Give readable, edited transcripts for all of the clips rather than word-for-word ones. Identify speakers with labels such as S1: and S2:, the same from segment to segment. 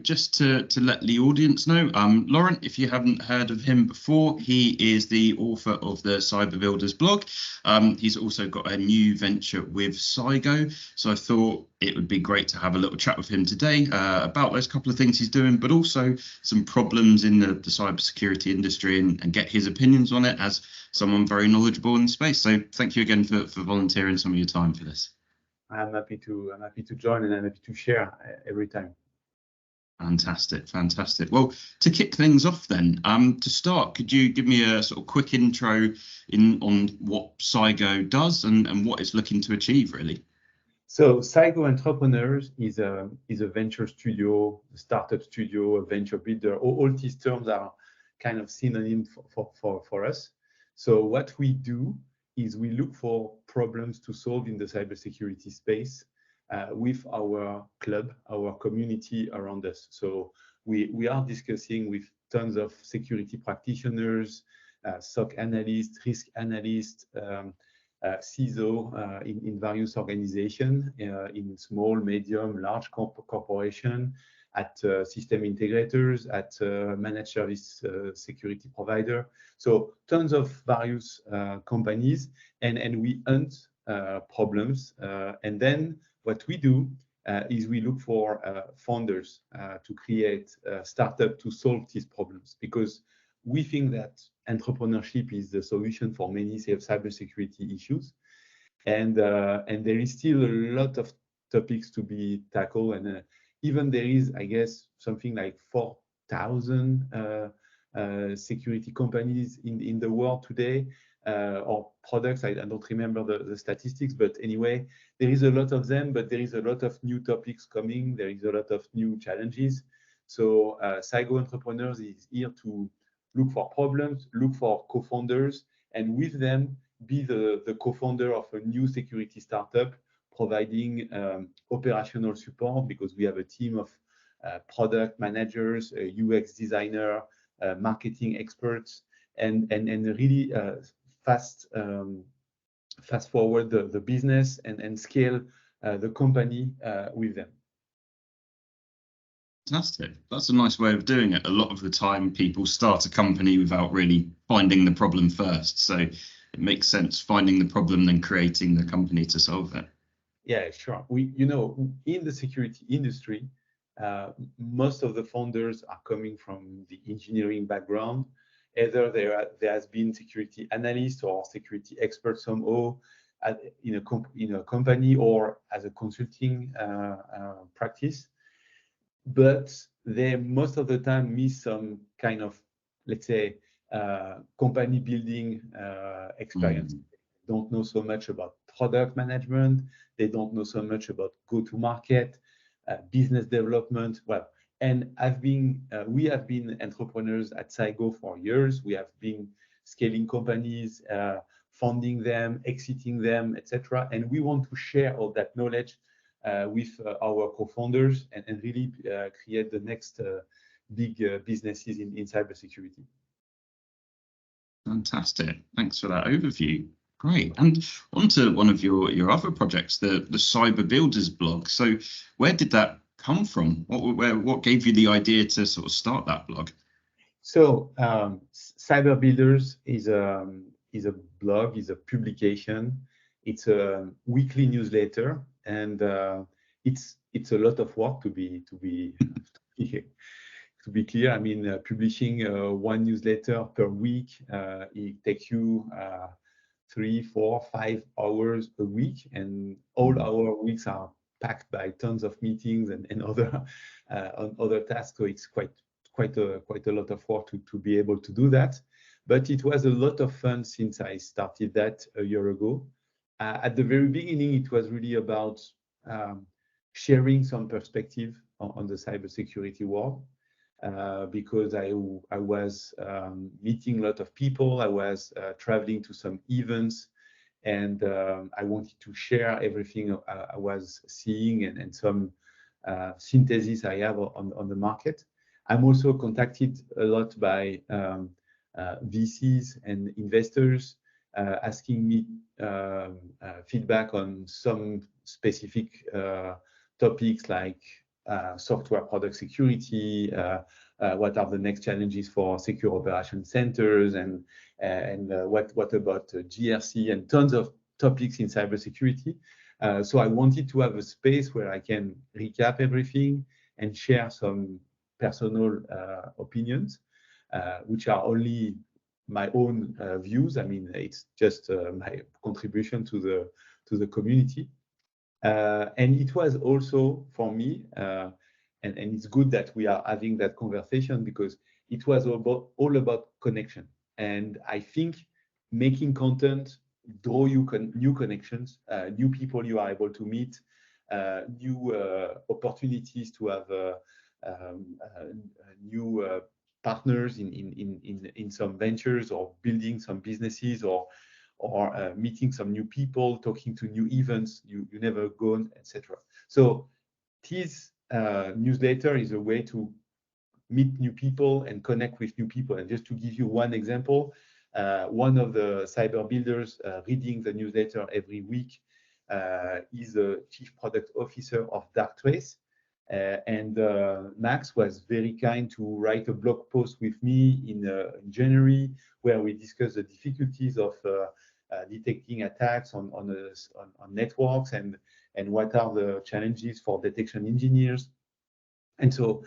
S1: Just to let the audience know, Laurent, if you haven't heard of him before, he is the author of the Cyber Builders blog. He's also got a new venture with CyGO. So I thought it would be great to have a little chat with him today about those couple of things he's doing, but also some problems in the cybersecurity industry and get his opinions on it as someone very knowledgeable in the space. So thank you again for volunteering some of your time for this.
S2: I'm happy to join, and I'm happy to share every time.
S1: Fantastic, fantastic. Well, to kick things off then, to start, could you give me a sort of quick intro on what CyGO does and what it's looking to achieve, really?
S2: So CyGO Entrepreneurs is a venture studio, a startup studio, a venture builder. All these terms are kind of synonym for us. So what we do is we look for problems to solve in the cybersecurity space with our club, our community around us. So we are discussing with tons of security practitioners, SOC analysts, risk analysts, CISO in various organizations, in small, medium, large corporation, at system integrators, at managed service security provider. So tons of various companies, and we hunt problems. And then what we do is we look for founders to create a startup to solve these problems, because we think that entrepreneurship is the solution for many cybersecurity issues. And there is still a lot of topics to be tackled. And even there is, I guess, something like 4,000 security companies in the world today, or products. I don't remember the statistics, but anyway, there is a lot of them, but there is a lot of new topics coming. There is a lot of new challenges. So CyGO Entrepreneurs is here to look for problems, look for co-founders, and with them be the co-founder of a new security startup, providing operational support, because we have a team of product managers, UX designer, marketing experts, and really fast forward the business and scale the company with them.
S1: Fantastic. That's a nice way of doing it. A lot of the time people start a company without really finding the problem first. So it makes sense finding the problem, then creating the company to solve it.
S2: Yeah, sure. In the security industry, most of the founders are coming from the engineering background. Either there has been security analyst or security expert somehow in a company or as a consulting practice, but they most of the time miss some kind of, let's say, company building experience. Don't know so much about product management. They don't know so much about go-to-market, business development. Well, and we have been entrepreneurs at CyGO for years. We have been scaling companies, funding them, exiting them, etc. And we want to share all that knowledge with our co-founders and really create the next big businesses in cybersecurity.
S1: Fantastic. Thanks for that overview. Great. And on to one of your other projects, the Cyber Builders blog. So where did that come from? What gave you the idea to sort of start that blog?
S2: So Cyber Builders is a blog, is a publication. It's a weekly newsletter, and it's a lot of work to be clear. I mean, publishing one newsletter per week, it takes you 3, 4, 5 hours a week, and all our weeks are packed by tons of meetings and other tasks. So it's quite a lot of work to be able to do that. But it was a lot of fun since I started that a year ago. At the very beginning, it was really about sharing some perspective on the cybersecurity world, because I was meeting a lot of people. I was traveling to some events, and I wanted to share everything I was seeing and some synthesis I have on the market. I'm also contacted a lot by VCs and investors asking me feedback on some specific topics like software product security, what are the next challenges for secure operation centers, and what about GRC, and tons of topics in cybersecurity. So I wanted to have a space where I can recap everything and share some personal opinions, which are only my own views. I mean, it's just my contribution to the community. And it was also for me, and it's good that we are having that conversation, because it was all about connection. And I think making content draw you new connections, new people you are able to meet, new opportunities to have new partners in some ventures, or building some businesses, or meeting some new people, talking to new events you never gone, etc. So this newsletter is a way to meet new people and connect with new people. And just to give you one example, one of the cyber builders reading the newsletter every week is the chief product officer of Darktrace. And Max was very kind to write a blog post with me in January, where we discussed the difficulties of detecting attacks on networks, and what are the challenges for detection engineers. And so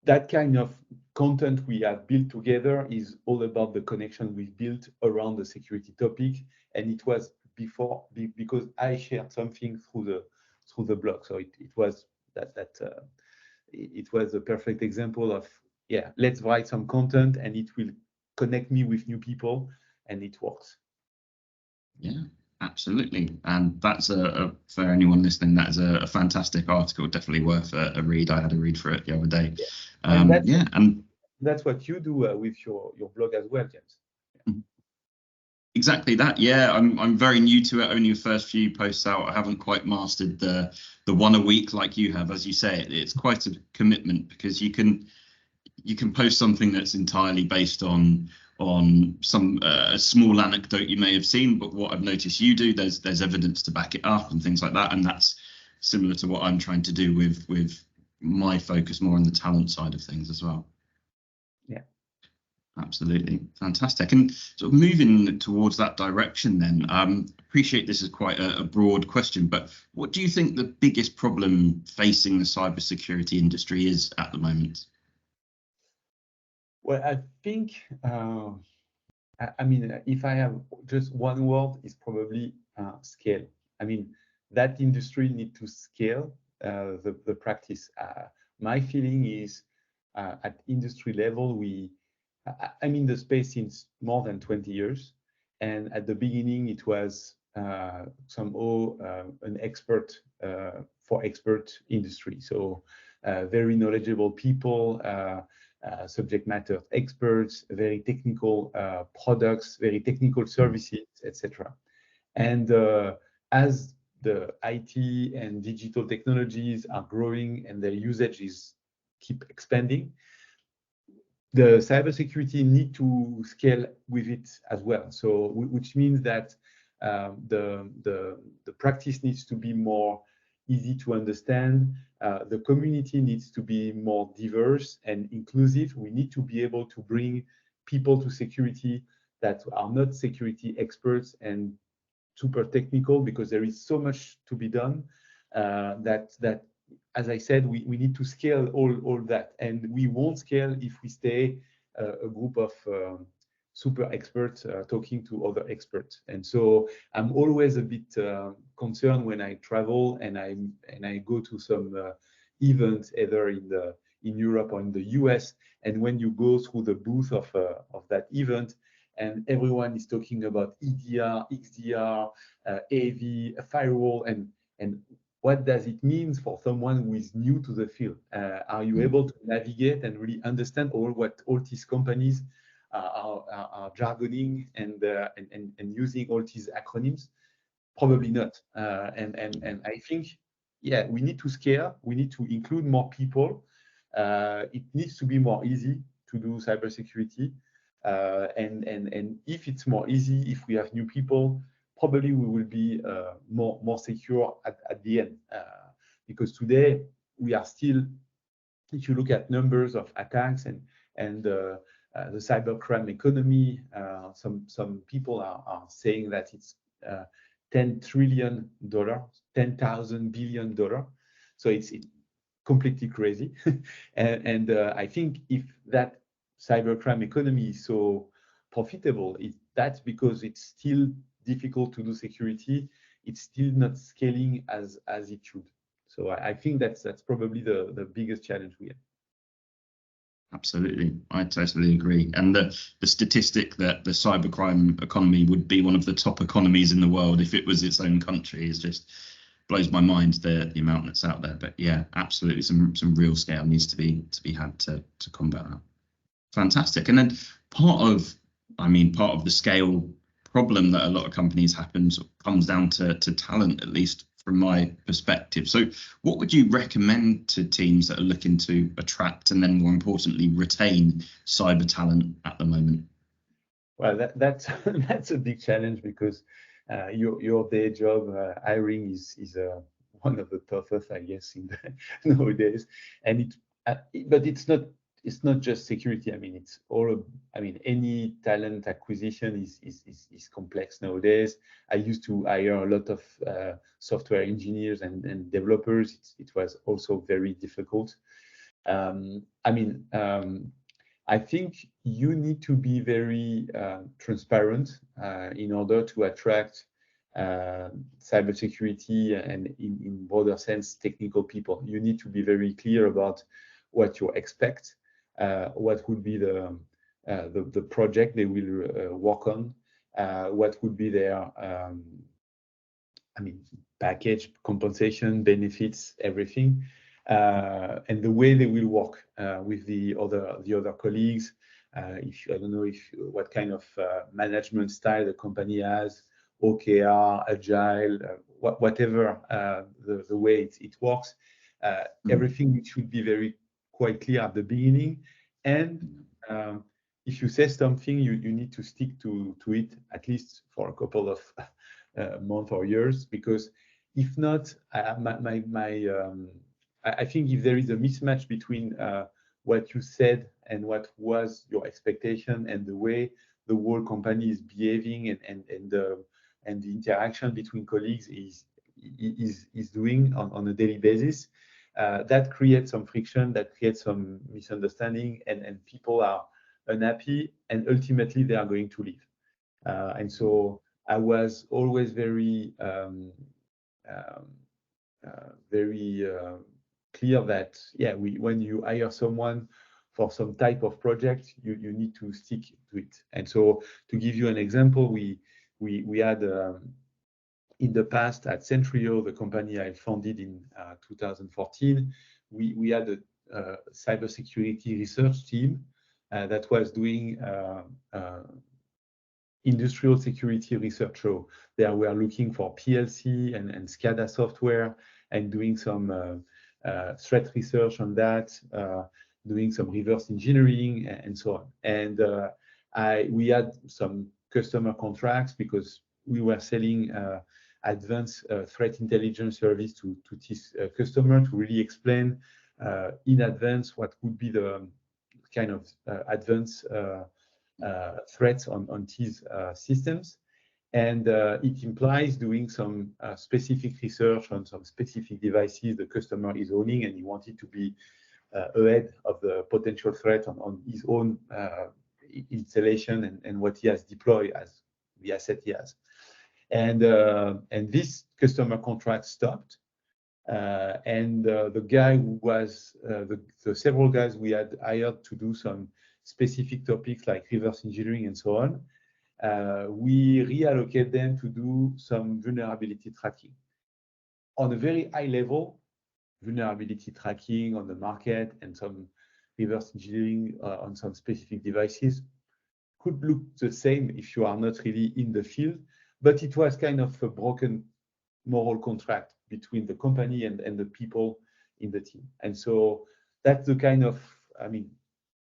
S2: that kind of content we have built together is all about the connection we've built around the security topic. And it was because I shared something through the blog. So it was it was a perfect example of, yeah, let's write some content and it will connect me with new people, and it works.
S1: Yeah, absolutely. And that's for anyone listening, that is a fantastic article, definitely worth a read. I had a read for it the other day.
S2: Yeah.
S1: And
S2: that's what you do with your blog as well, James. Yeah.
S1: Exactly that. Yeah, I'm very new to it. Only the first few posts out. I haven't quite mastered the one a week like you have. As you say, it's quite a commitment, because you can post something that's entirely based on some a small anecdote you may have seen, but what I've noticed you do, there's evidence to back it up and things like that, and that's similar to what I'm trying to do with my focus more on the talent side of things as well.
S2: Yeah,
S1: absolutely, fantastic. And sort of moving towards that direction then, appreciate this is quite a broad question, but what do you think the biggest problem facing the cybersecurity industry is at the moment?
S2: Well, I think, I mean, if I have just one word, it's probably scale. I mean, that industry need to scale the practice. My feeling is at industry level, I'm in the space since more than 20 years. And at the beginning, it was somehow an expert for expert industry. So very knowledgeable people, subject matter experts, very technical products, very technical services, etc. And as the IT and digital technologies are growing and their usage keep expanding, the cybersecurity need to scale with it as well. So, which means that the practice needs to be more easy to understand. The community needs to be more diverse and inclusive. We need to be able to bring people to security that are not security experts and super technical, because there is so much to be done that as I said, we need to scale all that, and we won't scale if we stay a group of super experts talking to other experts. And so I'm always a bit concerned when I travel and I go to some events, either in Europe or in the US, and when you go through the booth of that event, and everyone is talking about EDR, XDR, AV, firewall, and what does it mean for someone who is new to the field? Are you able to navigate and really understand what all these companies are jargoning and using all these acronyms? Probably not. And I think, yeah, we need to scale. We need to include more people. It needs to be more easy to do cybersecurity. And if it's more easy, if we have new people, probably we will be more secure at the end. Because today, we are still, if you look at numbers of attacks and the cybercrime economy, some people are saying that it's $10 trillion, $10,000 billion. So it's completely crazy. and I think if that cybercrime economy is so profitable, that's because it's still difficult to do security. It's still not scaling as it should. So I think that's probably the biggest challenge we have.
S1: Absolutely, I totally agree. And the statistic that the cybercrime economy would be one of the top economies in the world if it was its own country is just blows my mind, the amount that's out there. But yeah, absolutely, some real scale needs to be had to combat that. Fantastic. And then part of the scale problem that a lot of companies comes down to talent, at least from my perspective. So what would you recommend to teams that are looking to attract and then more importantly retain cyber talent at the moment?
S2: Well, that's a big challenge because your day job hiring is one of the toughest, I guess, in nowadays. And but it's not just security. I mean, it's all. I mean, any talent acquisition is complex nowadays. I used to hire a lot of software engineers and developers. It was also very difficult. I think you need to be very transparent in order to attract cybersecurity and in broader sense, technical people. You need to be very clear about what you expect, what would be the project they will work on, what would be their package, compensation, benefits, everything. And the way they will work with the other colleagues. I don't know what kind of management style the company has, OKR, agile, whatever the way it works. Everything should be quite clear at the beginning. And if you say something, you need to stick to it at least for a couple of months or years, because if not, I think if there is a mismatch between what you said and what was your expectation and the way the whole company is behaving and the interaction between colleagues is doing on a daily basis, that creates some friction, that creates some misunderstanding, and people are unhappy, and ultimately they are going to leave. And so I was always very clear that when you hire someone for some type of project, you need to stick to it. And so to give you an example, we had in the past at Centrio, the company I founded in 2014, we had a cybersecurity research team that was doing industrial security research. So they were looking for PLC and SCADA software and doing some threat research on that, doing some reverse engineering and so on. And we had some customer contracts because we were selling advanced threat intelligence service to this customer to really explain in advance what would be the kind of advanced threats on these systems. And it implies doing some specific research on some specific devices the customer is owning, and he wanted to be ahead of the potential threat on his own installation and what he has deployed as the asset he has. And this customer contract stopped. And the guy who was the several guys we had hired to do some specific topics like reverse engineering and so on, we reallocate them to do some vulnerability tracking. On a very high level, vulnerability tracking on the market and some reverse engineering on some specific devices could look the same if you are not really in the field, but it was kind of a broken moral contract between the company and the people in the team. And so that's the kind of,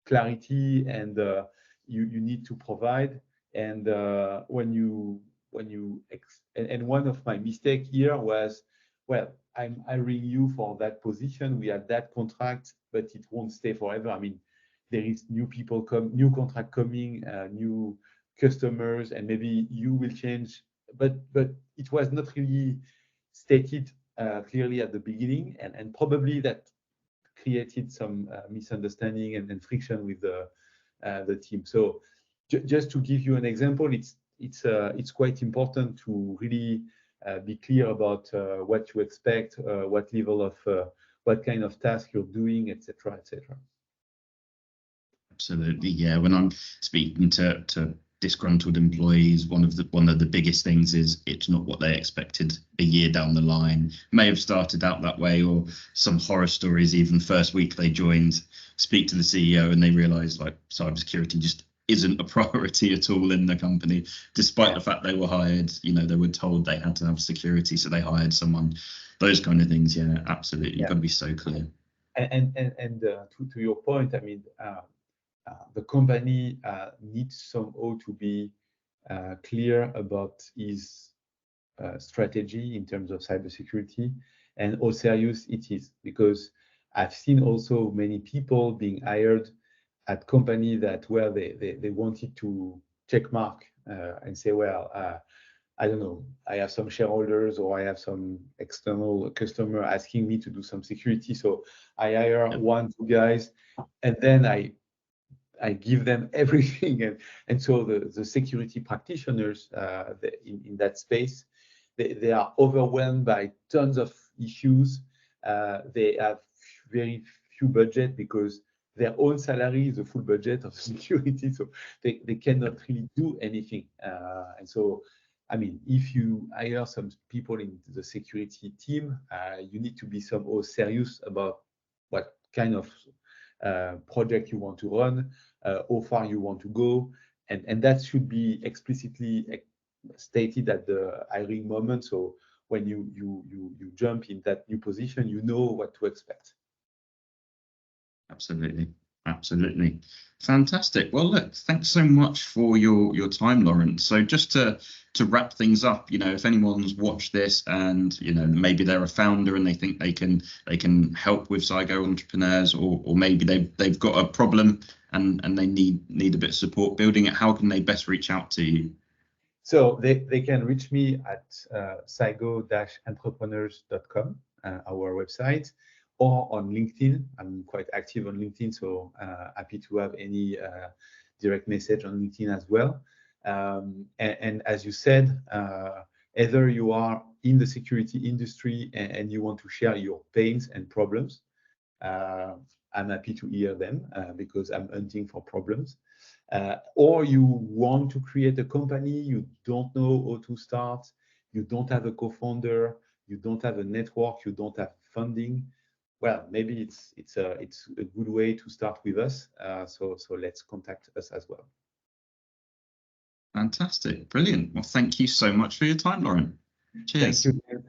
S2: clarity and you need to provide. And and one of my mistakes here was well, I'm hiring you for that position. We have that contract, but it won't stay forever. I mean, there is new people new contract coming, new customers, and maybe you will change. But it was not really stated clearly at the beginning, and probably that created some misunderstanding and friction with the team. So just to give you an example, it's quite important to really be clear about what you expect, what level of what kind of task you're doing, etc., etc.
S1: Absolutely, yeah. When I'm speaking to disgruntled employees, one of the biggest things is it's not what they expected a year down the line. May have started out that way, or some horror stories even first week they joined, speak to the CEO and they realize like cybersecurity just isn't a priority at all in the company, despite the fact they were hired. You know, they were told they had to have security, so they hired someone. Those kind of things, yeah, absolutely. You've got to be so clear.
S2: And to your point, I mean, the company needs somehow to be clear about his strategy in terms of cybersecurity and how serious it is. Because I've seen also many people being hired at company that where they wanted to check mark and say, well, I don't know, I have some shareholders or I have some external customer asking me to do some security. So I hire one, two guys, and then I give them everything. And so the security practitioners in that space, they are overwhelmed by tons of issues. They have very few budget because their own salary is a full budget of security. So they cannot really do anything. And so, I mean, if you hire some people in the security team, you need to be somehow serious about what kind of project you want to run, how far you want to go, and that should be explicitly stated at the hiring moment. So when you jump in that new position, you know what to expect.
S1: Absolutely. Fantastic. Well, look, thanks so much for your time, Laurent. So just to wrap things up, you know, if anyone's watched this and, you know, maybe they're a founder and they think they can help with CyGO Entrepreneurs, or maybe they've got a problem and they need a bit of support building it, how can they best reach out to you?
S2: So they can reach me at CyGO-entrepreneurs.com, our website, or on LinkedIn. I'm quite active on LinkedIn, so happy to have any direct message on LinkedIn as well. And as you said, either you are in the security industry and you want to share your pains and problems, I'm happy to hear them because I'm hunting for problems. Or you want to create a company, you don't know how to start, you don't have a co-founder, you don't have a network, you don't have funding. Well, maybe it's a good way to start with us. So let's contact us as well.
S1: Fantastic, brilliant. Well, thank you so much for your time, Laurent. Cheers.
S2: Thank you.